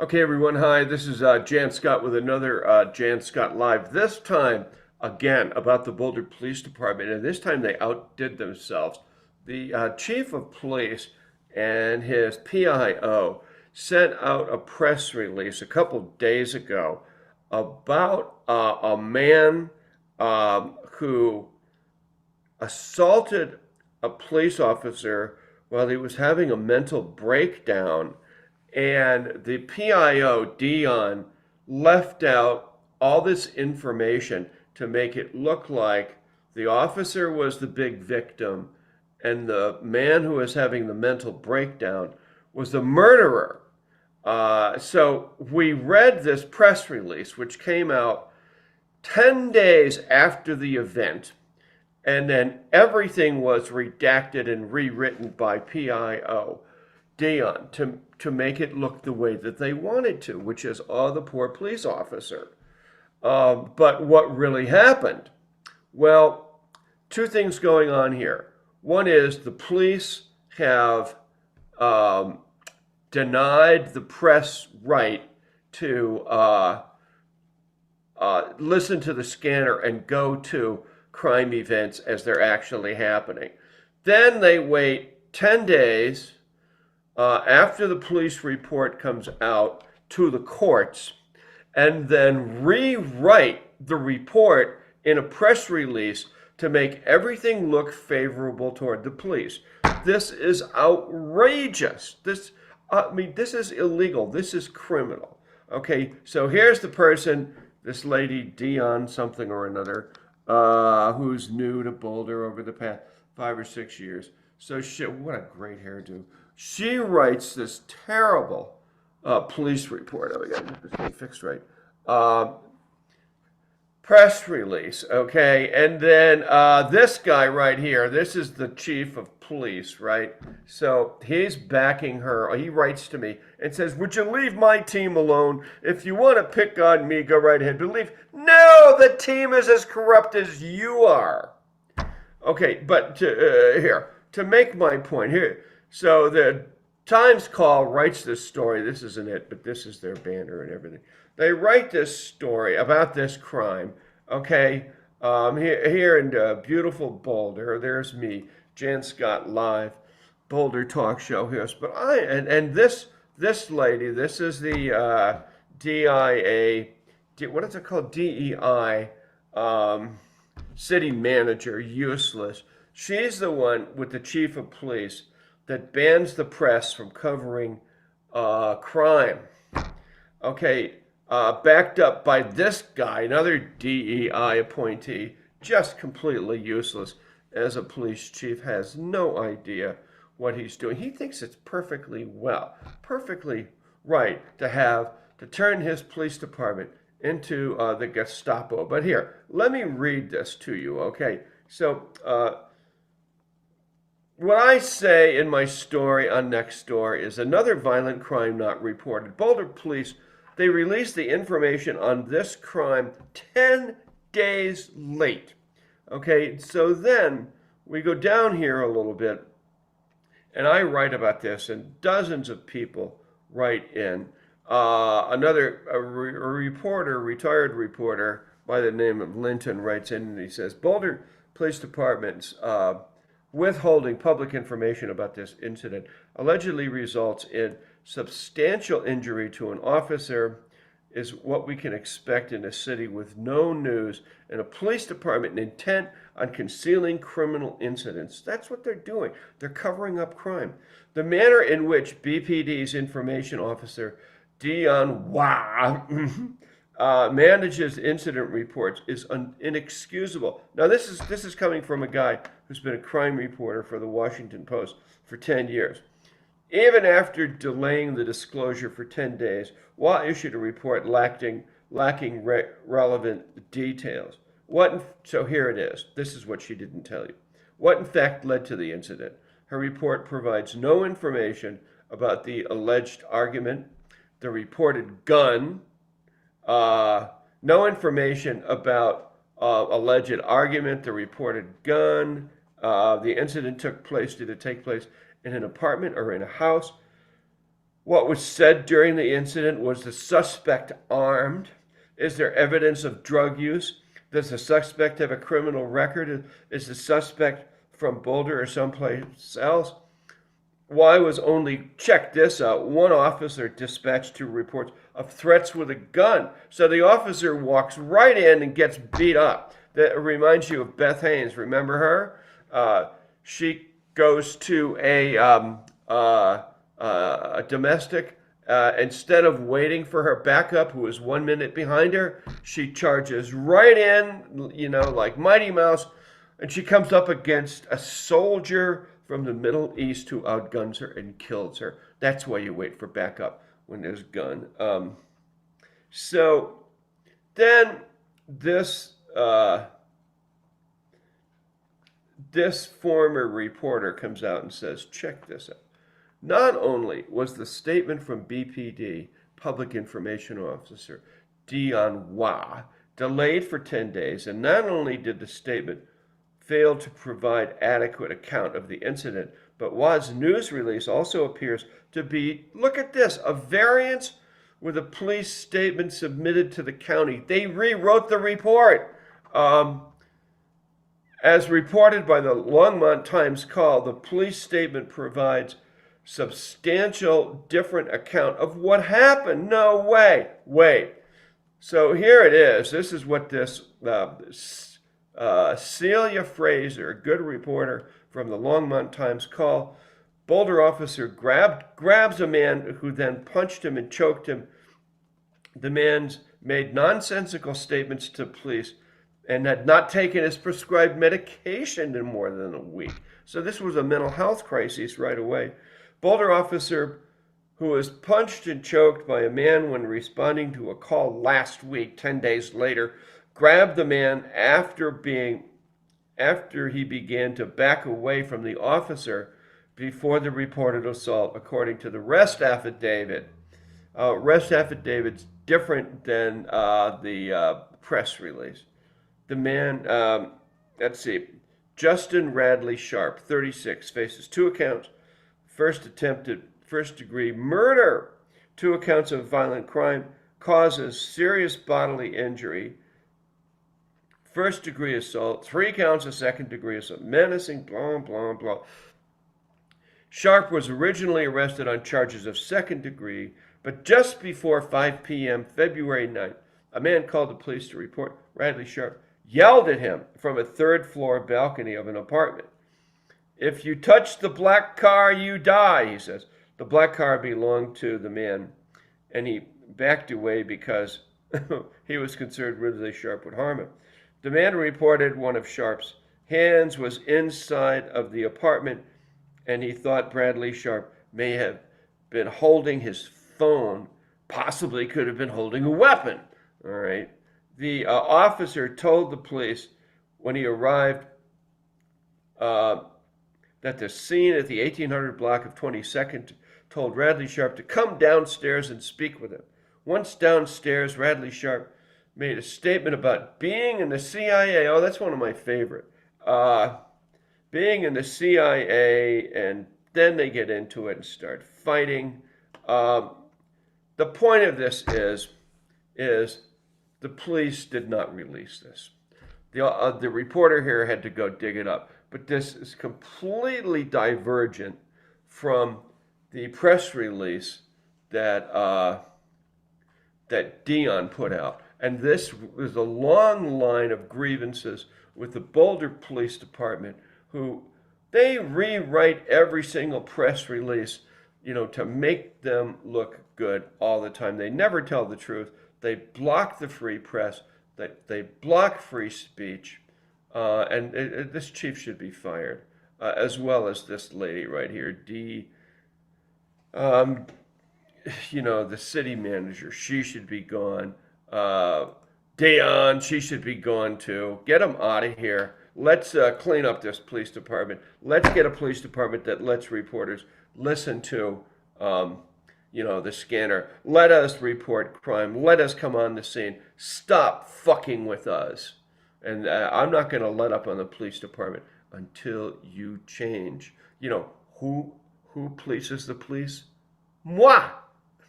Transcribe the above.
Okay, everyone. Hi, this is Jan Scott with another Jan Scott Live. This time, again, about the Boulder Police Department, and this time they outdid themselves. The chief of police and his PIO sent out a press release a couple days ago about a man who assaulted a police officer while he was having a mental breakdown, and the PIO, Dion, left out all this information to make it look like the officer was the big victim and the man who was having the mental breakdown was the murderer. So we read this press release, which came out 10 days after the event, and then everything was redacted and rewritten by PIO Dion to make it look the way that they wanted to, which is, oh, the poor police officer. But what really happened? Well, two things going on here. One is the police have denied the press right to listen to the scanner and go to crime events as they're actually happening. Then they wait 10 days after the police report comes out to the courts and then rewrite the report in a press release to make everything look favorable toward the police. This is outrageous. This is illegal. This is criminal. Okay, so here's the person, this lady, Dion something or another, who's new to Boulder over the past 5 or 6 years. So shit, what a great hairdo. She writes this terrible police report. Oh, we got to get this thing fixed right. Press release, okay? And then this guy right here, this is the chief of police, right? So he's backing her. He writes to me and says, would you leave my team alone? If you want to pick on me, go right ahead. Believe, no, the team is as corrupt as you are. Okay, but to make my point here, so the Times Call writes this story. This isn't it, but this is their banner and everything. They write this story about this crime. Okay, here in beautiful Boulder, there's me, Jan Scott Live, Boulder talk show host. But this lady, this is the DIA, what is it called? DEI city manager, useless. She's the one with the chief of police that bans the press from covering crime. Okay, backed up by this guy, another DEI appointee, just completely useless as a police chief, has no idea what he's doing. He thinks it's perfectly right to turn his police department into the Gestapo. But here, let me read this to you, okay? So, what I say in my story on Nextdoor is another violent crime not reported. Boulder police, they released the information on this crime 10 days late. Okay, so then we go down here a little bit, and I write about this, and dozens of people write in. A reporter, retired reporter by the name of Linton, writes in and he says, Boulder Police Department's withholding public information about this incident allegedly results in substantial injury to an officer is what we can expect in a city with no news and a police department intent on concealing criminal incidents. That's what they're doing. They're covering up crime. The manner in which BPD's information officer Dion manages incident reports is inexcusable. Now, this is coming from a guy who's been a crime reporter for the Washington Post for 10 years. Even after delaying the disclosure for 10 days, Wah issued a report lacking relevant details. So here it is. This is what she didn't tell you. What in fact led to the incident? Her report provides no information about the alleged argument, the reported gun, no information about alleged argument, the reported gun, the incident did it take place in an apartment or in a house? What was said during the incident? Was the suspect armed? Is there evidence of drug use? Does the suspect have a criminal record? Is the suspect from Boulder or someplace else? Why was only, check this out, one officer dispatched to reports of threats with a gun? So the officer walks right in and gets beat up. That reminds you of Beth Haynes. Remember her? She goes to a domestic. Instead of waiting for her backup, who is 1 minute behind her, she charges right in, like Mighty Mouse, and she comes up against a soldier from the Middle East who outguns her and kills her. That's why you wait for backup when there's a gun. So then this this former reporter comes out and says, check this out. Not only was the statement from BPD, Public Information Officer, Dion Wah, delayed for 10 days, and not only did the statement fail to provide adequate account of the incident, but Wah's news release also appears to be, look at this, a variance with a police statement submitted to the county. They rewrote the report. As reported by the Longmont Times-Call, the police statement provides substantial different account of what happened. No way. Wait. So here it is. This is what this Celia Fraser, a good reporter from the Longmont Times-Call, Boulder officer grabs a man who then punched him and choked him. The man made nonsensical statements to police and had not taken his prescribed medication in more than a week. So this was a mental health crisis right away. Boulder officer who was punched and choked by a man when responding to a call last week, 10 days later, grabbed the man after he began to back away from the officer before the reported assault, according to the arrest affidavit. Arrest affidavit's different than the press release. The man, let's see, Justin Radley Sharp, 36, faces 2 accounts. First-degree murder, 2 accounts of violent crime, causes serious bodily injury, first-degree assault, 3 counts of second-degree assault, menacing, blah, blah, blah. Sharp was originally arrested on charges of second-degree, but just before 5 p.m. February 9th, a man called the police to report Radley Sharp yelled at him from a 3rd-floor balcony of an apartment. "If you touch the black car, you die," he says. The black car belonged to the man, and he backed away because he was concerned Radley Sharp would harm him. The man reported one of Sharp's hands was inside of the apartment, and he thought Bradley Sharp may have been holding his phone, possibly could have been holding a weapon. All right. The officer told the police when he arrived that the scene at the 1800 block of 22nd told Radley Sharp to come downstairs and speak with him. Once downstairs, Radley Sharp made a statement about being in the CIA. Oh, that's one of my favorite. Being in the CIA, and then they get into it and start fighting. The point of this is the police did not release this. The reporter here had to go dig it up. But this is completely divergent from the press release that Dion put out. And this was a long line of grievances with the Boulder Police Department, who they rewrite every single press release, to make them look good all the time. They never tell the truth. They block the free press. They block free speech. And this chief should be fired, as well as this lady right here, the city manager. She should be gone. Dion, she should be gone too. Get them out of here. Let's clean up this police department. Let's get a police department that lets reporters listen to, the scanner. Let us report crime. Let us come on the scene. Stop fucking with us. And I'm not going to let up on the police department until you change. Who polices the police? Moi!